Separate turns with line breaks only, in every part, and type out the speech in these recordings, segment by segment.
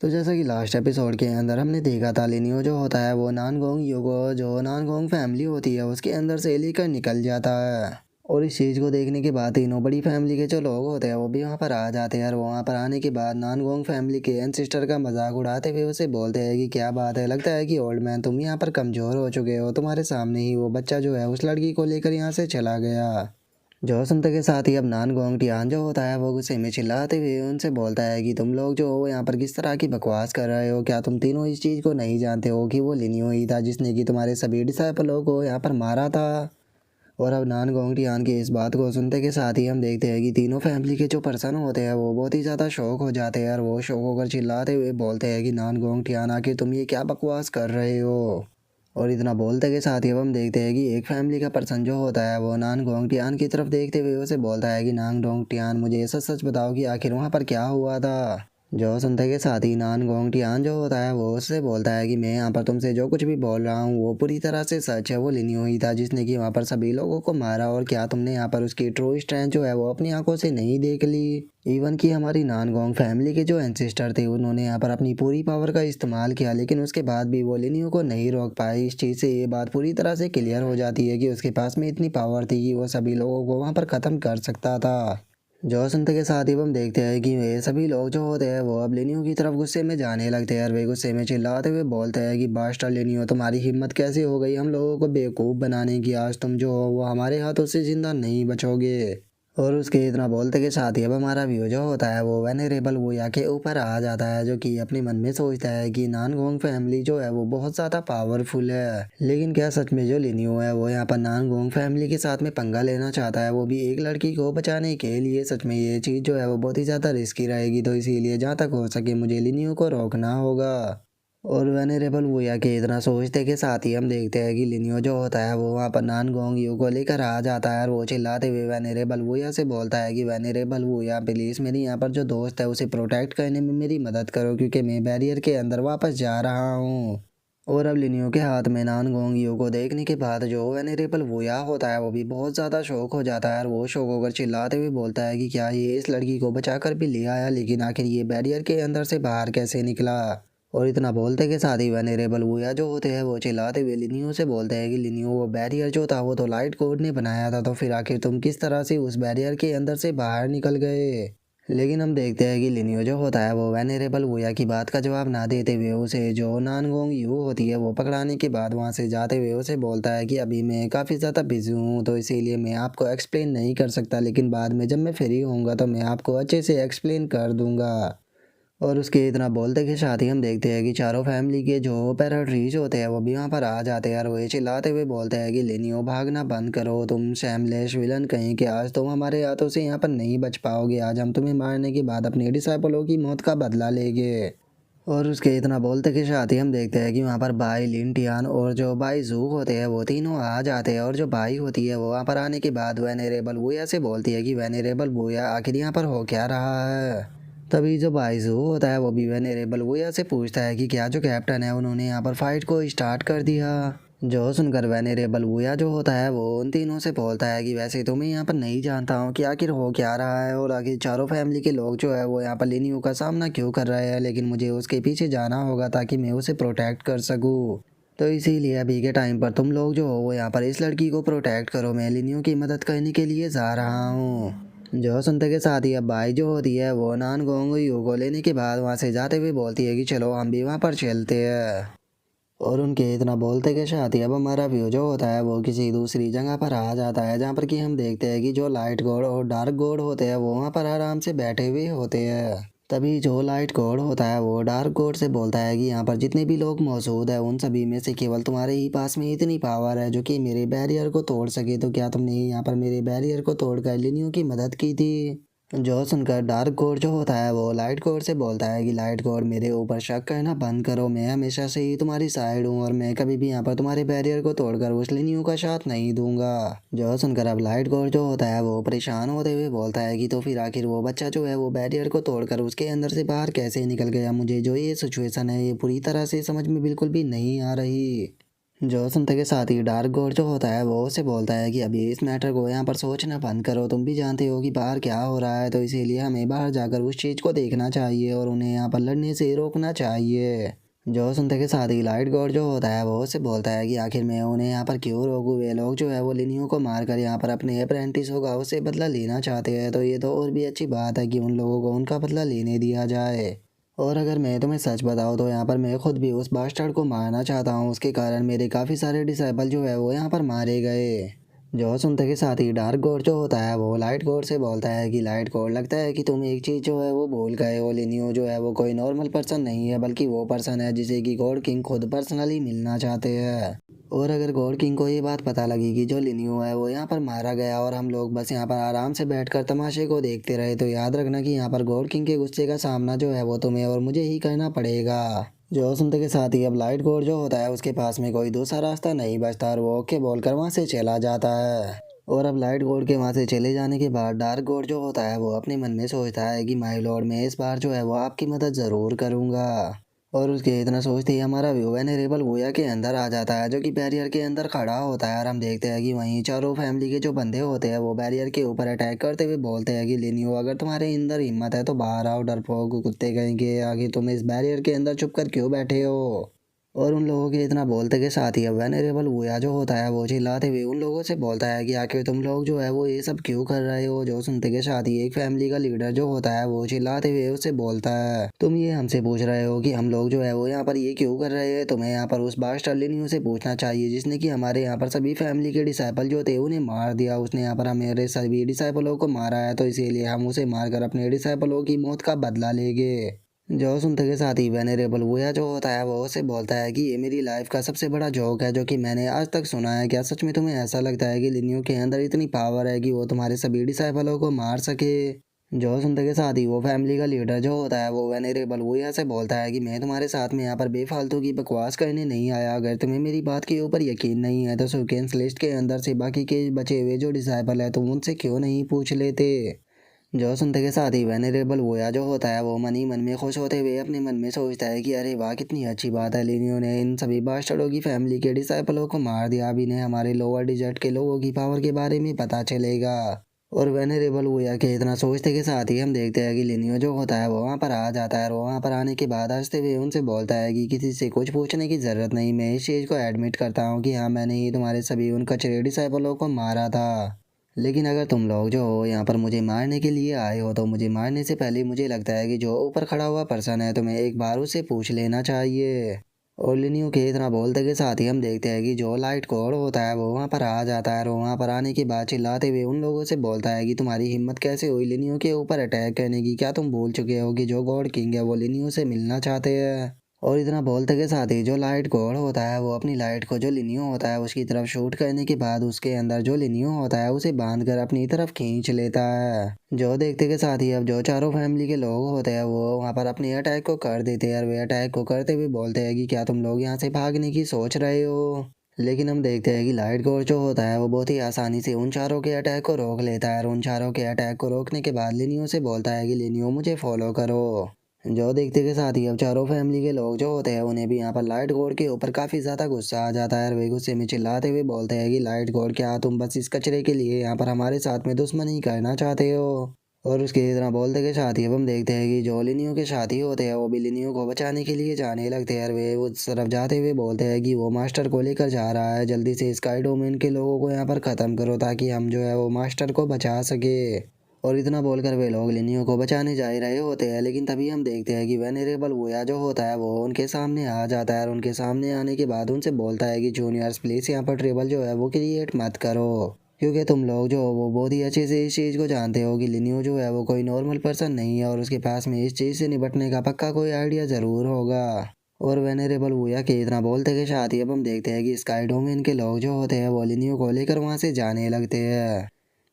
तो जैसा कि लास्ट एपिसोड के अंदर हमने देखा था, लिनियो जो होता है वो नानगोंग योगो जो नानगोंग फैमिली होती है उसके अंदर से लेकर निकल जाता है। और इस चीज़ को देखने के बाद तीनों बड़ी फैमिली के जो लोग होते हैं वो भी वहाँ पर आ जाते हैं। और वहाँ पर आने के बाद नानगोंग फैमिली के एंसेस्टर का मजाक उड़ाते हुए उसे बोलते हैं कि क्या बात है, लगता है कि ओल्ड मैन तुम यहाँ पर कमज़ोर हो चुके हो, तुम्हारे सामने ही वो बच्चा जो है उस लड़की को लेकर यहाँ से चला गया। जो सुनते के साथ ही अब नानगोंग टियान जो होता है वो गुस्से में चिल्लाते हुए उनसे बोलता है कि तुम लोग जो हो यहाँ पर किस तरह की बकवास कर रहे हो, क्या तुम तीनों इस चीज़ को नहीं जानते हो कि वो लिनियो ही था जिसने कि तुम्हारे सभी डिसाइपलों को यहाँ पर मारा था। और अब नानगोंग टियान की इस बात को सुनते के साथ ही हम देखते हैं कि तीनों फैमिली के जो पर्सन होते हैं वो बहुत ही ज़्यादा शौक हो जाते हैं और वो शौक होकर चिल्लाते हुए बोलते हैं कि नानगोंग टियान आखिर तुम ये क्या बकवास कर रहे हो। और इतना बोलते के साथ ही अब हम देखते हैं कि एक फैमिली का पर्सन जो होता है वो नानगोंग टियान की तरफ देखते हुए उसे बोलता है कि नानगोंग टियान मुझे ये सच सच बताओ कि आखिर वहाँ पर क्या हुआ था। जो सुनते के साथ ही नानगोंग टियान जो होता है वो उससे बोलता है कि मैं यहाँ पर तुमसे जो कुछ भी बोल रहा हूँ वो पूरी तरह से सच है, वो लिनियो ही था जिसने कि वहाँ पर सभी लोगों को मारा। और क्या तुमने यहाँ पर उसकी ट्रू स्ट्रेंथ जो है वो अपनी आंखों से नहीं देख ली। इवन कि हमारी नानगोंग फैमिली के जो एंसेस्टर थे उन्होंने यहाँ पर अपनी पूरी पावर का इस्तेमाल किया, लेकिन उसके बाद भी वो लिनियो को नहीं रोक पाए। इस चीज़ से ये बात पूरी तरह से क्लियर हो जाती है कि उसके पास में इतनी पावर थी कि वो सभी लोगों को वहाँ पर ख़त्म कर सकता था। जो सुनते के साथ ही हम देखते हैं कि वे सभी लोग जो होते हैं वो अब लिनियो की तरफ गुस्से में जाने लगते हैं और वे गुस्से में चिल्लाते हुए बोलते हैं कि बास्टर लिनियो, तुम्हारी हिम्मत कैसे हो गई हम लोगों को बेवकूफ़ बनाने की, आज तुम जो हो वो हमारे हाथों से जिंदा नहीं बचोगे। और उसके इतना बोलते के साथ ही अब हमारा व्यू जो होता है वो वेनेरेबल वोया के ऊपर आ जाता है, जो कि अपने मन में सोचता है कि नानगोंग फैमिली जो है वो बहुत ज़्यादा पावरफुल है, लेकिन क्या सच में जो लिनियो है वो यहाँ पर नानगोंग फैमिली के साथ में पंगा लेना चाहता है, वो भी एक लड़की को बचाने के लिए। सच में ये चीज़ जो है वो बहुत ही ज़्यादा रिस्की रहेगी, तो इसीलिए जहाँ तक हो सके मुझे लिनियो को रोकना होगा। और वेनेरेबल वोया के इतना सोचते के साथ ही हम देखते हैं कि लिनियो जो होता है वो वहाँ पर नानगोंग यू को लेकर आ जाता है और वो चिल्लाते हुए वेनेरेबल वोया से बोलता है कि वेनेरेबल वोया प्लीज़ मेरी यहाँ पर जो दोस्त है उसे प्रोटेक्ट करने में मेरी मदद करो, क्योंकि मैं बैरियर के अंदर वापस जा रहा हूँ। और अब लिनियो के हाथ में नानगोंग यू को देखने के बाद जो वेनेरेबल वोया होता है वो भी बहुत ज़्यादा शौक हो जाता है और वो शौक होकर चिल्लाते हुए बोलता है कि क्या ये इस लड़की को बचा कर भी ले आया, लेकिन आखिर ये बैरियर के अंदर से बाहर कैसे निकला। और इतना बोलते के साथ ही वेनेरेबल वोया जो होते हैं वो चिल्लाते हुए लिनियो से बोलते हैं कि लिनियो वो बैरियर जो था वो तो लाइट कोड ने बनाया था, तो फिर आखिर तुम किस तरह से उस बैरियर के अंदर से बाहर निकल गए। लेकिन हम देखते हैं कि लिनियो जो होता है वो वेनेरेबल वोया की बात का जवाब ना देते हुए उसे जो नानगोंग यू होती है वो पकड़ाने के बाद वहाँ से जाते हुए उसे बोलता है कि अभी मैं काफ़ी ज़्यादा बिजी हूँ, तो इसीलिए मैं आपको एक्सप्लेन नहीं कर सकता, लेकिन बाद में जब मैं फ्री होऊंगा तो मैं आपको अच्छे से एक्सप्लेन कर दूंगा। और उसके इतना बोलते के साथ ही हम देखते हैं कि चारों फैमिली के जो पैराट्रीज होते हैं वो भी वहाँ पर आ जाते हैं और वो ये चिल्लाते हुए बोलते हैं कि लिनियो भागना बंद करो, तुम शैमलेश विलन कहीं कि आज तुम हमारे हाथों से यहाँ पर नहीं बच पाओगे, आज हम तुम्हें मारने के बाद अपने डिसाइपलों की मौत का बदला लेंगे। और उसके इतना बोलते के साथ ही हम देखते हैं कि वहाँ पर भाई लिन टियान और जो भाई जू होते हैं वो तीनों आ जाते हैं। और जो भाई होती है वो वहाँ पर आने के बाद वेनेरेबल वोया से बोलती है कि वेनेरेबल वोया आखिर यहाँ पर हो क्या रहा है। तभी जो बाइजू होता है वो भी वेनेरेबल वोया से पूछता है कि क्या जो कैप्टन है उन्होंने यहाँ पर फाइट को स्टार्ट कर दिया। जो सुनकर वेनेरेबल वोया जो होता है वो उन तीनों से बोलता है कि वैसे तो मैं यहाँ पर नहीं जानता हूँ कि आखिर हो क्या रहा है और आखिर चारों फैमिली के लोग जो है वो यहाँ पर लिनियो का सामना क्यों कर रहे हैं, लेकिन मुझे उसके पीछे जाना होगा ताकि मैं उसे प्रोटेक्ट कर सकूँ। तो इसीलिए अभी के टाइम पर तुम लोग जो हो वो यहाँ पर इस लड़की को प्रोटेक्ट करो, मैं लिनियो की मदद करने के लिए जा रहा हूँ। जो सुनते के साथ ही अब बाई जो होती है वो नानगोंग यू को लेने के बाद वहाँ से जाते हुए बोलती है कि चलो हम भी वहाँ पर चलते हैं। और उनके इतना बोलते के साथ ही अब हमारा व्यू जो होता है वो किसी दूसरी जगह पर आ जाता है, जहाँ पर कि हम देखते हैं कि जो लाइट गॉड और डार्क गॉड होते हैं वो वहाँ पर आराम से बैठे हुए होते हैं। तभी जो लाइट गॉड होता है वो डार्क गॉड से बोलता है कि यहाँ पर जितने भी लोग मौजूद है उन सभी में से केवल तुम्हारे ही पास में इतनी पावर है जो कि मेरे बैरियर को तोड़ सके, तो क्या तुमने यहाँ पर मेरे बैरियर को तोड़कर लिनियो की मदद की थी। जो सुनकर डार्क गॉड जो होता है वो लाइट गॉड से बोलता है कि लाइट गॉड मेरे ऊपर शक करना बंद करो, मैं हमेशा से ही तुम्हारी साइड हूँ और मैं कभी भी यहाँ पर तुम्हारे बैरियर को तोड़कर उस लिनियो का साथ नहीं दूंगा। जो सुनकर अब लाइट गॉड जो होता है वो परेशान होते हुए बोलता है कि तो फिर आखिर वो बच्चा जो है वो बैरियर को तोड़कर उसके अंदर से बाहर कैसे निकल गया, मुझे जो ये सिचुएशन है ये पूरी तरह से समझ में बिल्कुल भी नहीं आ रही। जो सुनते के साथ ही डार्क गॉड जो होता है वो उसे बोलता है कि अभी इस मैटर को यहाँ पर सोचना बंद करो, तुम भी जानते हो कि बाहर क्या हो रहा है, तो इसीलिए हमें बाहर जाकर उस चीज़ को देखना चाहिए और उन्हें यहाँ पर लड़ने से रोकना चाहिए। जो सुनते के साथ ही लाइट गॉड जो होता है वो उसे बोलता है कि आखिर मैं उन्हें यहाँ पर क्यों रोकूं, वे लोग जो है वो लिनियो को मार कर यहाँ पर अपने अप्रेंटिस होगा उससे बदला लेना चाहते हैं, तो ये तो और भी अच्छी बात है कि उन लोगों को उनका बदला लेने दिया जाए। और अगर मैं तुम्हें सच बताऊँ तो यहाँ पर मैं खुद भी उस बास्टर्ड को मारना चाहता हूँ, उसके कारण मेरे काफ़ी सारे डिसाइबल जो है वो यहाँ पर मारे गए। जो सुनते के साथ ही डार्क गॉड जो होता है वो लाइट गॉड से बोलता है कि लाइट गॉड, लगता है कि तुम एक चीज़ जो है वो भूल गए हो, लिनियो जो है वो कोई नॉर्मल पर्सन नहीं है बल्कि वो पर्सन है जिसे कि गॉड किंग खुद पर्सनली मिलना चाहते हैं। और अगर गॉड किंग को ये बात पता लगी कि जो लिनियो है वो यहाँ पर मारा गया और हम लोग बस यहाँ पर आराम से बैठकर तमाशे को देखते रहे, तो याद रखना कि यहाँ पर गॉड किंग के गुस्से का सामना जो है वो तुम्हें और मुझे ही करना पड़ेगा। जो सुनते के साथ ही अब लाइट गॉड जो होता है उसके पास में कोई दूसरा रास्ता नहीं बचता और वो ओके बोलकर वहाँ से चला जाता है। और अब लाइट गॉड के वहाँ से चले जाने के बाद डार्क गॉड जो होता है वो अपने मन में सोचता है कि माय लॉर्ड, मैं इस बार जो है वो आपकी मदद ज़रूर करूँगा। और उसके इतना सोचते ही हमारा व्यू वेनेरेबल वोया के अंदर आ जाता है जो कि बैरियर के अंदर खड़ा होता है, और हम देखते हैं कि वहीं चारों फैमिली के जो बंदे होते हैं वो बैरियर के ऊपर अटैक करते हुए बोलते हैं कि लिनियो, अगर तुम्हारे अंदर हिम्मत है तो बाहर आओ, डरपोक कुत्ते कहेंगे, आगे तुम इस बैरियर के अंदर छुप कर क्यों बैठे हो। और उन लोगों के इतना बोलते के साथ ही अब वेनेरेबल वोया जो होता है वो चिल्लाते हुए उन लोगों से बोलता है कि आखिर तुम लोग जो है वो ये सब क्यों कर रहे हो। जो सुनते के साथ ही एक फैमिली का लीडर जो होता है वो चिल्लाते हुए उससे बोलता है, तुम ये हमसे पूछ रहे हो कि हम लोग जो है वो यहाँ पर ये क्यों कर रहे हैं, तुम्हें यहाँ पर उस बास्टर्ड लिनियो से पूछना चाहिए जिसने कि हमारे यहाँ पर सभी फैमिली के डिसाइपल जो थे उन्हें मार दिया। उसने यहाँ पर हमारे सभी डिसाइपलों को मारा है, तो इसीलिए हम उसे मारकर अपने डिसाइपलों की मौत का बदला लेंगे। जो सुनते के साथ ही वेनेरेबल वोया जो होता है वो उसे बोलता है कि ये मेरी लाइफ का सबसे बड़ा जोक है जो कि मैंने आज तक सुना है। क्या सच में तुम्हें ऐसा लगता है कि लिनियो के अंदर इतनी पावर है कि वो तुम्हारे सभी डिसाइपलों को मार सके। जो सुनते के साथ ही वो फैमिली का लीडर जो होता है वो वेनेरेबल वोया से बोलता है कि मैं तुम्हारे साथ में यहाँ पर बेफालतू की बकवास करने नहीं आया, अगर तुम्हें मेरी बात के ऊपर यकीन नहीं है तो सुकेन्स लिस्ट के अंदर से बाकी के बचे हुए जो डिसाइपल है तुम उनसे क्यों नहीं पूछ लेते। जो सुनते के साथ ही वेनेरेबल वोया जो होता है वो मन ही मन में खुश होते हुए अपने मन में सोचता है कि अरे वाह कितनी अच्छी बात है, लिनियो ने इन सभी बास्टर्डों की फैमिली के डिसाइपलों को मार दिया, अब इन्हें हमारे लोअर डिजर्ट के लोगों की पावर के बारे में पता चलेगा। और वेनेरेबल वोया के इतना सोचते के साथ ही हम देखते हैं कि लिनियो जो होता है वो वहाँ पर आ जाता है और वहाँ पर आने के बाद हंसते हुए उनसे बोलता है कि किसी से कुछ पूछने की ज़रूरत नहीं, मैं इस चीज़ को एडमिट करता हूँ कि हाँ मैंने ही तुम्हारे सभी उन कचरे डिसाइपलों को मारा था। लेकिन अगर तुम लोग जो हो यहाँ पर मुझे मारने के लिए आए हो तो मुझे मारने से पहले मुझे लगता है कि जो ऊपर खड़ा हुआ पर्सन है तुम्हें एक बार उससे पूछ लेना चाहिए। और लिनियो के इतना बोलते के साथ ही हम देखते हैं कि जो लाइट कोड होता है वो वहाँ पर आ जाता है और वहाँ पर आने के बाद चिल्लाते हुए उन लोगों से बोलता है कि तुम्हारी हिम्मत कैसे हुई लिनियो के ऊपर अटैक करने की, क्या तुम भूल चुके हो कि जो गॉड किंग है वो लिनियो से मिलना चाहते हैं। और इतना बोलते के साथ ही जो लाइट गॉड होता है वो अपनी लाइट को जो लिनियो होता है उसकी तरफ शूट करने के बाद उसके अंदर जो लिनियो होता है उसे बांध कर अपनी तरफ खींच लेता है। जो देखते के साथ ही अब जो चारों फैमिली के लोग होते हैं वो वहाँ पर अपने अटैक को कर देते हैं और वे अटैक को करते हुए बोलते हैं कि क्या तुम लोग यहाँ से भागने की सोच रहे हो। लेकिन हम देखते हैं कि लाइट गॉड जो होता है वो बहुत ही आसानी से उन चारों के अटैक को रोक लेता है और उन चारों के अटैक को रोकने के बाद लिनियो से बोलता है कि लिनियो मुझे फॉलो करो। जो देखते के साथ ही अब चारों फैमिली के लोग जो होते हैं उन्हें भी यहाँ पर लाइट गॉड के ऊपर काफ़ी ज़्यादा गुस्सा आ जाता है और वे गुस्से में चिल्लाते हुए बोलते हैं कि लाइट गॉड, क्या तुम बस इस कचरे के लिए यहाँ पर हमारे साथ में दुश्मनी करना चाहते हो। और उसके इतना बोलते के साथ ही अब हम देखते हैं कि जो लिनियो के साथी होते हैं वो भी लिनियो को बचाने के लिए जाने लगते हैं और वे उस तरफ जाते हुए बोलते हैं कि वो मास्टर को लेकर जा रहा है, जल्दी से स्काई डोमेन के लोगों को यहाँ पर ख़त्म करो ताकि हम जो है वो मास्टर को बचा सके। और इतना बोलकर वे लोग लिनियो को बचाने जा ही रहे होते हैं, लेकिन तभी हम देखते हैं कि वेनेरेबल वोया जो होता है वो उनके सामने आ जाता है और उनके सामने आने के बाद उनसे बोलता है कि जूनियर्स प्लीज़ यहाँ पर ट्रेबल जो है वो क्रिएट मत करो, क्योंकि तुम लोग जो हो वो बहुत ही अच्छे से इस चीज़ को जानते हो कि लिनियो जो है वो कोई नॉर्मल पर्सन नहीं है और उसके पास में इस चीज़ से निपटने का पक्का कोई आइडिया ज़रूर होगा। और वेनेरेबल वोया के इतना बोलते के साथ ही अब हम देखते हैं कि स्काई डोमेन के लोग जो होते हैं वो लिनियो को लेकर वहाँ से जाने लगते हैं।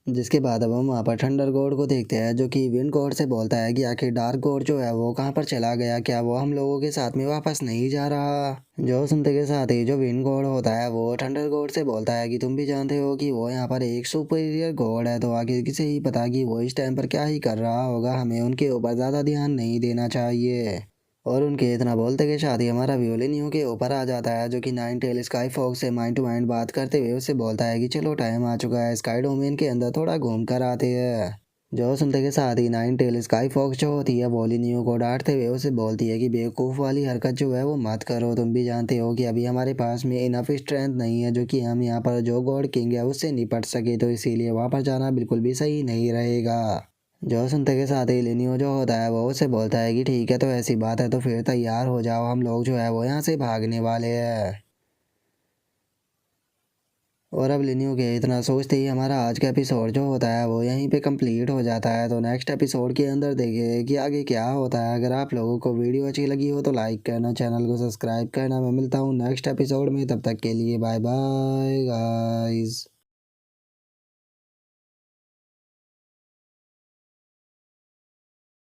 जिसके बाद अब हम वहाँ पर थंडर गॉड को देखते हैं जो कि विंड गॉड से बोलता है कि आखिर डार्क गॉड जो है वो कहाँ पर चला गया, क्या वो हम लोगों के साथ में वापस नहीं जा रहा। जो सुनते के साथ ही जो विंड गॉड होता है वो थंडर गॉड से बोलता है कि तुम भी जानते हो कि वो यहाँ पर एक सुपीरियर गॉड है, तो आखिर किसे ही पता कि वो इस टाइम पर क्या ही कर रहा होगा, हमें उनके ऊपर ज़्यादा ध्यान नहीं देना चाहिए। और उनके इतना बोलते कि शादी हमारा वियोलिनियो के ऊपर आ जाता है, जो कि नाइन टेल स्काई फॉक्स से माइंड टू माइंड बात करते हुए उससे बोलता है कि चलो टाइम आ चुका है, स्काई डोमेन के अंदर थोड़ा घूम कर आते हैं। जो सुनते के साथ ही नाइन टेल स्काई फॉक्स जो होती है वोलिनियो को डांटते हुए उसे बोलती है कि बेवकूफ़ वाली हरकत जो है वो मत करो, तुम भी जानते हो कि अभी हमारे पास में इनफ स्ट्रेंथ नहीं है जो कि हम यहाँ पर जो गॉड किंग है उससे निपट सके, तो इसीलिए वहाँ पर जाना बिल्कुल भी सही नहीं रहेगा। जो सुनते के साथ ही लिनियो जो होता है वो उसे बोलता है कि ठीक है, तो ऐसी बात है तो फिर तैयार हो जाओ, हम लोग जो है वो यहाँ से भागने वाले हैं। और अब लिनियो के इतना सोचते ही हमारा आज का एपिसोड जो होता है वो यहीं पे कंप्लीट हो जाता है। तो नेक्स्ट एपिसोड के अंदर देखिए कि आगे क्या होता है। अगर आप लोगों को वीडियो अच्छी लगी हो तो लाइक करना, चैनल को सब्सक्राइब करना। मैं मिलता हूँ नेक्स्ट एपिसोड में, तब तक के लिए बाय बाय गाइस।